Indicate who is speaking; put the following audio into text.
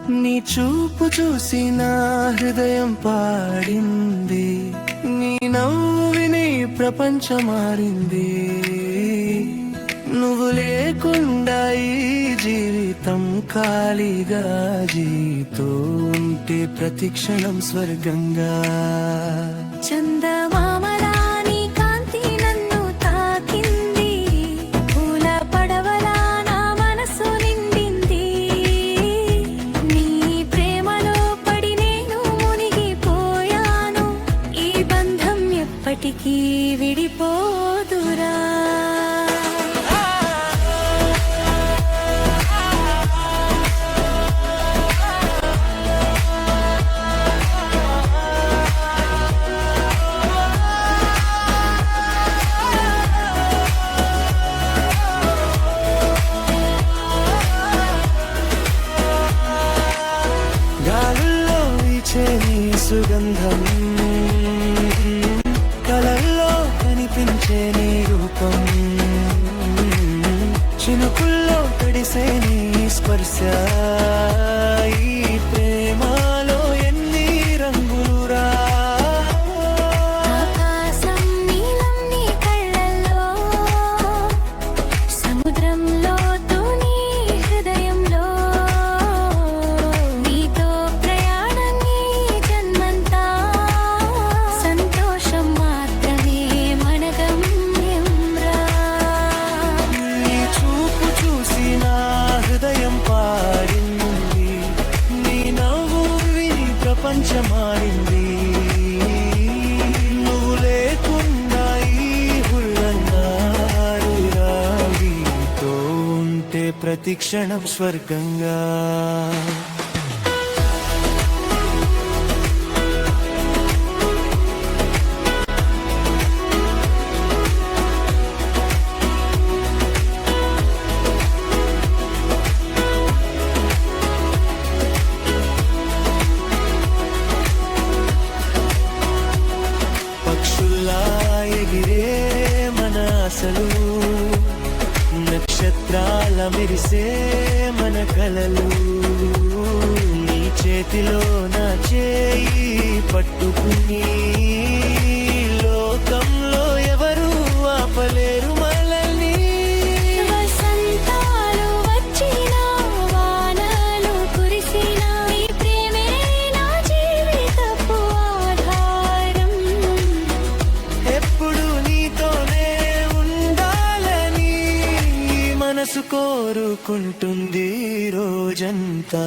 Speaker 1: నీ చూపు చూసి నా హృదయం పాడింది, నీ నవ్వు విని ప్రపంచం మారింది. నువ్వు లేకుండా ఈ జీవితం ఖాళీగా జీవితోంటే ప్రతి క్షణం స్వర్గంగా.
Speaker 2: చందమామలా నీ కాంతి నన్ను తాకింది, పూల పడవలా నా మనసు నిండింది. నీ ప్రేమలో పడి నేను మునిగిపోయాను, ఈ బంధం ఎప్పటికీ విడిపోదురా.
Speaker 1: గాలుల్లో వీచే నీ సుగంధం, కలల్లో కనిపించే నీ రూపం, చినుకుల్లో తడిసే నీ స్పర్శ. ఈ ప్రేమలో ఎన్ని రంగులురా.
Speaker 2: ఆకాశం నీలం నీ కళ్ళల్లో, సముద్రంలో నీ హృదయంలో. నీతో ప్రయాణం ఈ జన్మంతా, సంతోషం మాత్రమే మన గమ్యంరా.
Speaker 1: నీ చూపు చూసి నా హృదయం పాడింది, నీ నవ్వు విని ప్రపంచం మారింది. నువ్వు లేకుండా ఈ హుల్లంగారురా వీతో ఉంటే ప్రతి క్షణం స్వర్గంగా. పక్షుల్లా ఎగిరే మన ఆశలు, నక్షత్రాల మెరిసే మన కలలు. నీ చేతిలో నా చేయి పట్టుకుని లోకంలో ఎవరు ఆపలేరు మనల్ని.
Speaker 2: వసంతాలు వచ్చినా, వానలు కురిసినా, నీ ప్రేమే నా జీవితపు ఆధారం.
Speaker 1: ఎప్పుడు నీతోనే ఉండాలని మనసు కోరుకుంటుంది రోజంతా.